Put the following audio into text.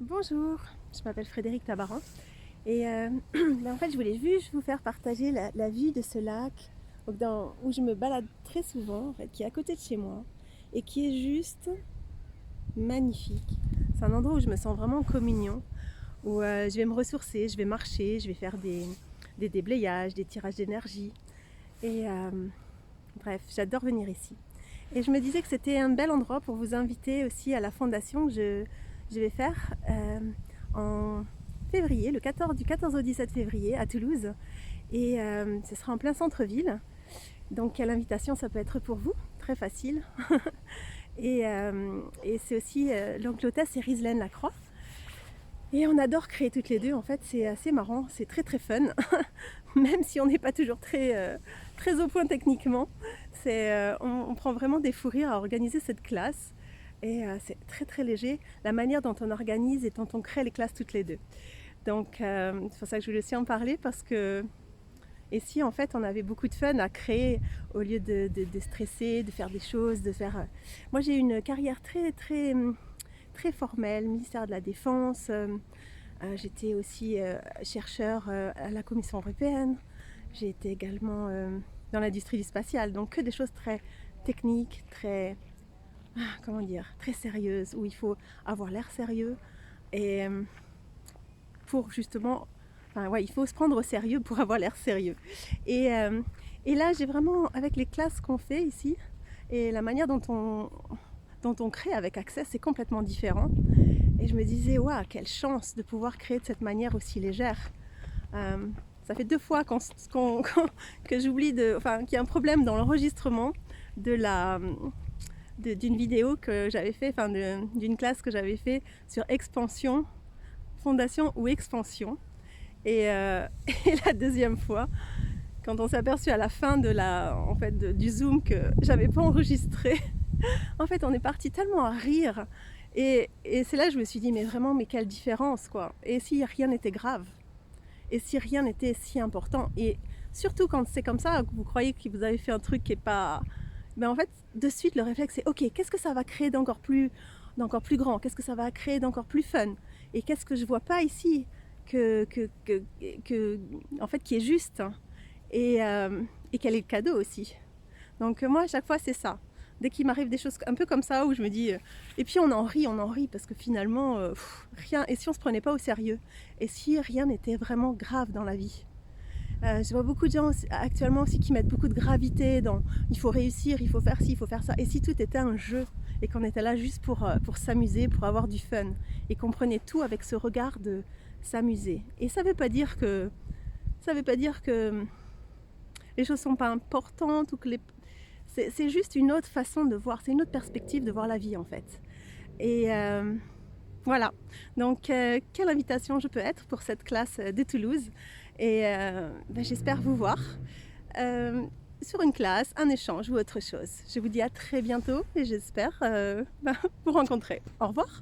Bonjour, je m'appelle Frédéric Tabaran et en fait je voulais juste vous faire partager la vue de ce lac où je me balade très souvent, en fait, qui est à côté de chez moi et qui est juste magnifique. C'est un endroit où je me sens vraiment en communion, où je vais me ressourcer, je vais marcher, je vais faire des déblayages, des tirages d'énergie et bref, j'adore venir ici. Et je me disais que c'était un bel endroit pour vous inviter aussi à la fondation que je vais faire en février, du 14 au 17 février à Toulouse. Et ce sera en plein centre-ville. Donc l'invitation, ça peut être pour vous, très facile. et c'est aussi l'oncle hôtesse et Rislaine Lacroix. Et on adore créer toutes les deux, en fait, c'est assez marrant, c'est très très fun, même si on n'est pas toujours très au point techniquement. On prend vraiment des fous rires à organiser cette classe et c'est très très léger, la manière dont on organise et dont on crée les classes toutes les deux. Donc c'est pour ça que je voulais aussi en parler parce que ici en fait on avait beaucoup de fun à créer au lieu de stresser, de faire des choses, de faire... Moi j'ai eu une carrière très formelle, ministère de la Défense. J'étais aussi chercheur à la Commission européenne. J'ai été également dans l'industrie du spatial, donc que des choses très techniques, très sérieuses, où il faut avoir l'air sérieux et pour justement, il faut se prendre au sérieux pour avoir l'air sérieux. Et là, j'ai vraiment, avec les classes qu'on fait ici et la manière dont on crée avec Access, c'est complètement différent. Et je me disais, waouh, quelle chance de pouvoir créer de cette manière aussi légère. Ça fait 2 fois que j'oublie qu'il y a un problème dans l'enregistrement d'une vidéo que j'avais fait, d'une classe que j'avais fait sur expansion, fondation ou expansion. Et, et la deuxième fois, quand on s'est aperçu à la fin du Zoom que j'avais pas enregistré, en fait, on est parti tellement à rire. Et c'est là que je me suis dit, mais vraiment, mais quelle différence, quoi. Et si rien n'était grave? Et si rien n'était si important? Et surtout quand c'est comme ça, que vous croyez que vous avez fait un truc qui est pas... Mais en fait, de suite, le réflexe, c'est, ok, qu'est-ce que ça va créer d'encore plus grand? Qu'est-ce que ça va créer d'encore plus fun? Et qu'est-ce que je vois pas ici en fait, qui est juste? Et quel est le cadeau aussi? Donc moi, à chaque fois, c'est ça. Dès qu'il m'arrive des choses un peu comme ça, où je me dis... et puis on en rit, parce que finalement, rien... Et si on se prenait pas au sérieux? Et si rien n'était vraiment grave dans la vie? Je vois beaucoup de gens actuellement aussi qui mettent beaucoup de gravité dans... Il faut réussir, il faut faire ci, il faut faire ça. Et si tout était un jeu, et qu'on était là juste pour s'amuser, pour avoir du fun, et qu'on prenait tout avec ce regard de s'amuser. Et ça veut pas dire que les choses sont pas importantes ou que c'est juste une autre façon de voir, c'est une autre perspective de voir la vie en fait. Et voilà, donc quelle invitation je peux être pour cette classe de Toulouse. Et j'espère vous voir sur une classe, un échange ou autre chose. Je vous dis à très bientôt et j'espère vous rencontrer. Au revoir.